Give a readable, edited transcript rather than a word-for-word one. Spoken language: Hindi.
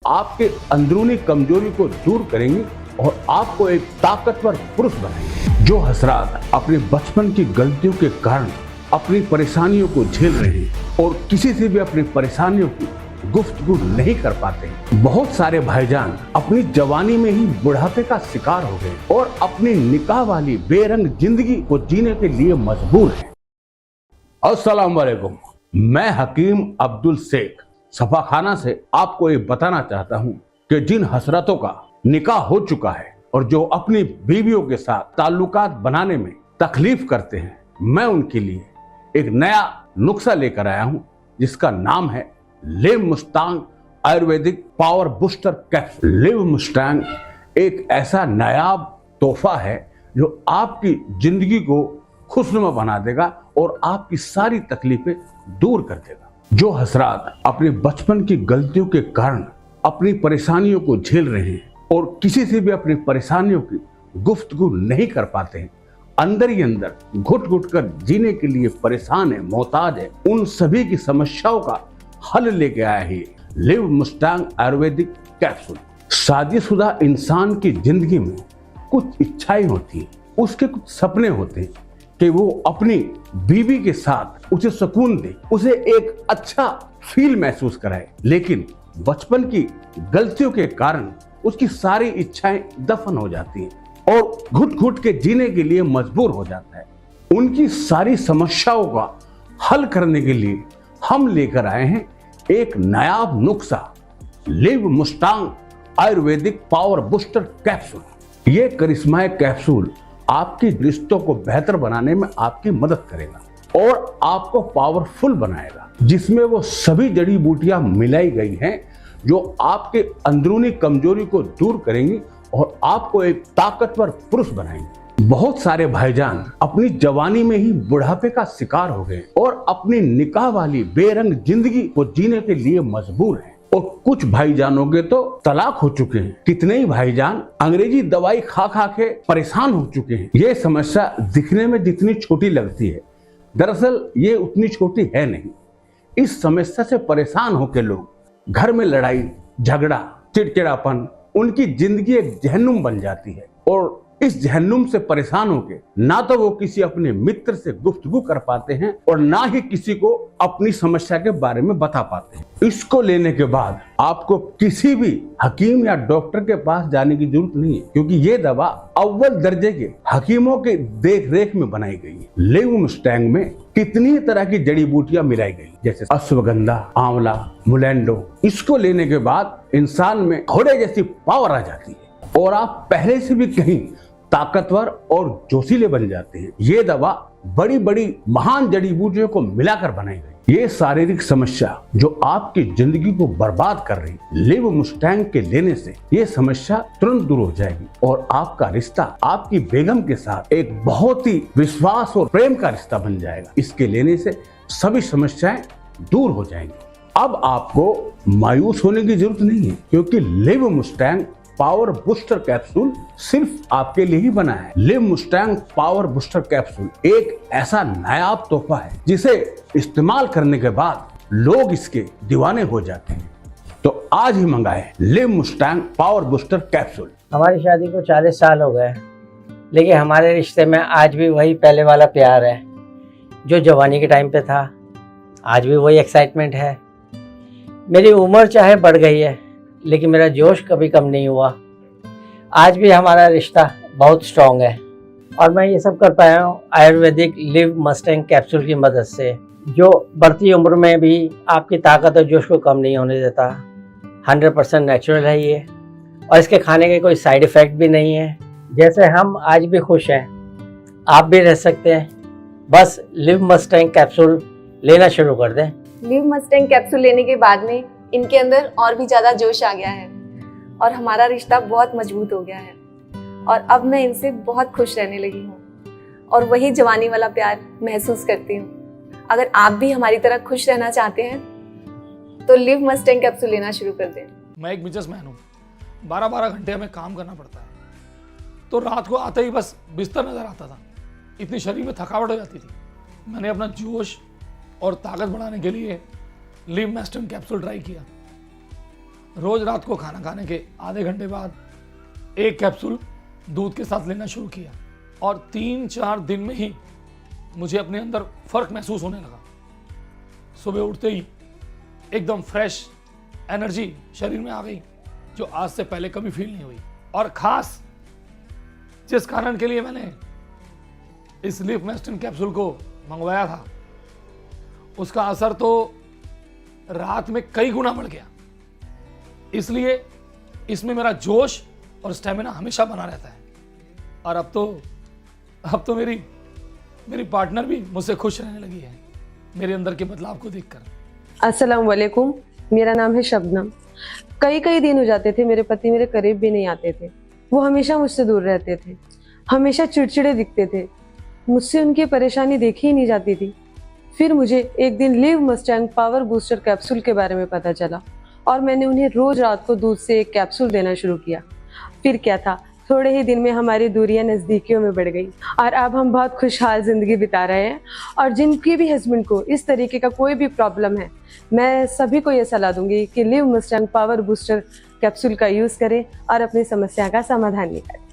आपके अंदरूनी कमजोरी को दूर करेंगी और आपको एक ताकतवर पुरुष बनाएंगे। जो हजरात अपने बचपन की गलतियों के कारण अपनी परेशानियों को झेल रहे हैं और किसी से भी अपनी परेशानियों की गुफ्तगू नहीं कर पाते, बहुत सारे भाईजान अपनी जवानी में ही बुढ़ापे का शिकार हो गए और अपनी निकाह वाली बेरंग जिंदगी को जीने के लिए मजबूर हैं। अस्सलाम वालेकुम, मैं हकीम अब्दुल शेख सफाखाना से आपको ये बताना चाहता हूँ कि जिन हसरतों का निकाह हो चुका है और जो अपनी बीवियों के साथ ताल्लुकात बनाने में तकलीफ करते हैं, मैं उनके लिए एक नया नुस्खा लेकर आया हूँ जिसका नाम है live Mustang Ayurvedic power booster capsule. Live Mustang एक ऐसा नायाब तोहफा है जो आपकी जिंदगी को खुशनुमा बना देगा और आपकी सारी तकलीफें दूर कर देगा। जो हजरात अपने बचपन की गलतियों के कारण अपनी परेशानियों को झेल रहे हैं और किसी से भी अपनी परेशानियों की गुफ्तगू नहीं कर पाते हैं, अंदर ही अंदर घुट घुट कर जीने के लिए परेशान है, मोहताज है, उन सभी की समस्याओं का हल लेके आया है लिव मुस्तांग आयुर्वेदिक कैप्सूल। शादीशुदा इंसान की जिंदगी में कुछ इच्छाएं होती हैं, उसके कुछ सपने होते हैं कि वो अपनी बीवी के साथ उसे सुकून दे, उसे एक अच्छा फील महसूस कराए, लेकिन बचपन की गलतियों के कारण उसकी सारी इच्छाएं दफन हो जाती हैं और घुट घुट के जीने के लिए मजबूर हो जाता है। उनकी सारी समस्याओं का हल करने के लिए हम लेकर आए हैं एक नायाब नुस्खा live Mustang Ayurvedic power booster capsule. ये करिश्माई कैप्सूल आपके रिश्तों को बेहतर बनाने में आपकी मदद करेगा और आपको पावरफुल बनाएगा, जिसमें वो सभी जड़ी बूटियां मिलाई गई हैं जो आपके अंदरूनी कमजोरी को दूर करेंगी और आपको एक ताकतवर पुरुष बनाएंगे। बहुत सारे भाईजान अपनी जवानी में ही बुढ़ापे का शिकार हो गए और अपनी निकाह वाली बेरंग जिंदगी को जीने के लिए मजबूर हैं और कुछ भाईजानों के तो तलाक हो चुके हैं। कितने ही भाईजान अंग्रेजी दवाई खा खा के परेशान हो चुके हैं। ये समस्या दिखने में जितनी छोटी लगती है, दरअसल ये उतनी छोटी है नहीं। इस समस्या से परेशान होकर लोग घर में लड़ाई झगड़ा चिड़चिड़ापन, उनकी जिंदगी एक जहन्नुम बन जाती है और इस जहन्नुम से परेशान होकर ना तो वो किसी अपने मित्र से गुफ्तगू कर पाते हैं और ना ही किसी को अपनी समस्या के बारे में बता पाते हैं। इसको लेने के बाद आपको किसी भी हकीम या डॉक्टर के पास जाने की जरूरत नहीं है, क्योंकि ये दवा अव्वल दर्जे के हकीमों के देख रेख में बनाई गई है। लिव मुस्टैंग में कितनी तरह की जड़ी बूटियां मिलाई गई, जैसे अश्वगंधा, आंवला, मुलेंडो। इसको लेने के बाद इंसान में घोड़े जैसी पावर आ जाती है और आप पहले से भी कहीं ताकतवर और जोशीले बन जाते हैं। ये दवा बड़ी बड़ी महान जड़ी बूटियों को मिलाकर बनाई गई। ये शारीरिक समस्या जो आपकी जिंदगी को बर्बाद कर रही, लिव मुस्टैंग के लेने से ये समस्या तुरंत दूर हो जाएगी और आपका रिश्ता आपकी बेगम के साथ एक बहुत ही विश्वास और प्रेम का रिश्ता बन जाएगा। इसके लेने से सभी समस्याएं दूर हो जाएंगी। अब आपको मायूस होने की जरूरत नहीं है, क्योंकि live Mustang power booster capsule सिर्फ आपके लिए ही बना है। Live Mustang power booster capsule एक ऐसा नायाब तोहफा है जिसे इस्तेमाल करने के बाद लोग इसके दीवाने हो जाते हैं। तो आज ही मंगाए live Mustang power booster capsule. हमारी शादी को 40 साल हो गए, लेकिन हमारे रिश्ते में आज भी वही पहले वाला प्यार है जो जवानी के टाइम पे था। आज भी वही एक्साइटमेंट है। मेरी उम्र चाहे बढ़ गई है, लेकिन मेरा जोश कभी कम नहीं हुआ। आज भी हमारा रिश्ता बहुत स्ट्रॉन्ग है और मैं ये सब कर पाया हूँ आयुर्वेदिक लिव मुस्टैंग कैप्सूल की मदद से, जो बढ़ती उम्र में भी आपकी ताकत और जोश को कम नहीं होने देता। 100% नेचुरल है ये और इसके खाने के कोई साइड इफ़ेक्ट भी नहीं है। जैसे हम आज भी खुश हैं, आप भी रह सकते हैं। बस लिव मुस्टैंग कैप्सूल लेना शुरू कर दें। लिव मुस्टैंग कैप्सूल लेने के बाद में इनके अंदर और भी ज़्यादा जोश आ गया है और हमारा रिश्ता बहुत मजबूत हो गया है और अब मैं इनसे बहुत खुश रहने लगी हूँ और वही जवानी वाला प्यार महसूस करती हूँ। अगर आप भी हमारी तरह खुश रहना चाहते हैं तो लिव मुस्टैंग कैप्सूल लेना शुरू कर दें। मैं एक बिजनेसमैन हूँ, 12-12 घंटे हमें काम करना पड़ता है, तो रात को आते ही बस बिस्तर नज़र आता था, इतनी शरीर में थकावट हो जाती थी। मैंने अपना जोश और ताकत बढ़ाने के लिए लिव मुस्टैंग कैप्सूल ट्राई किया रोज रात को खाना खाने के आधे घंटे बाद एक कैप्सूल दूध के साथ लेना शुरू किया और 3-4 दिन में ही मुझे अपने अंदर फर्क महसूस होने लगा। सुबह उठते ही एकदम फ्रेश एनर्जी शरीर में आ गई, जो आज से पहले कभी फील नहीं हुई। और खास जिस कारण के लिए मैंने इस लिफमेस्टिन कैप्सूल को मंगवाया था, उसका असर तो रात में कई गुना बढ़ गया। इसलिए इसमें मेरा जोश और स्टेमिना हमेशा बना रहता है। और अब तो मेरी पार्टनर भी मुझसे खुश रहने लगी है मेरे अंदर के बदलाव को देखकर। अस्सलाम वालेकुम, मेरा नाम है शबनम। कई दिन हो जाते थे मेरे पति मेरे करीब भी नहीं आते थे। वो हमेशा मुझसे दूर रहते थे, हमेशा चिड़चिड़े दिखते थे, मुझसे उनकी परेशानी देखी ही नहीं जाती थी। फिर मुझे एक दिन live Mustang power booster capsule के बारे में पता चला और मैंने उन्हें रोज रात को दूध से एक कैप्सूल देना शुरू किया। फिर क्या था, थोड़े ही दिन में हमारी दूरियां नज़दीकियों में बढ़ गई और अब हम बहुत खुशहाल ज़िंदगी बिता रहे हैं। और जिनके भी हस्बैंड को इस तरीके का कोई भी प्रॉब्लम है, मैं सभी को ये सलाह दूंगी कि live Mustang power booster capsule का यूज़ करें और अपनी समस्या का समाधान निकालें।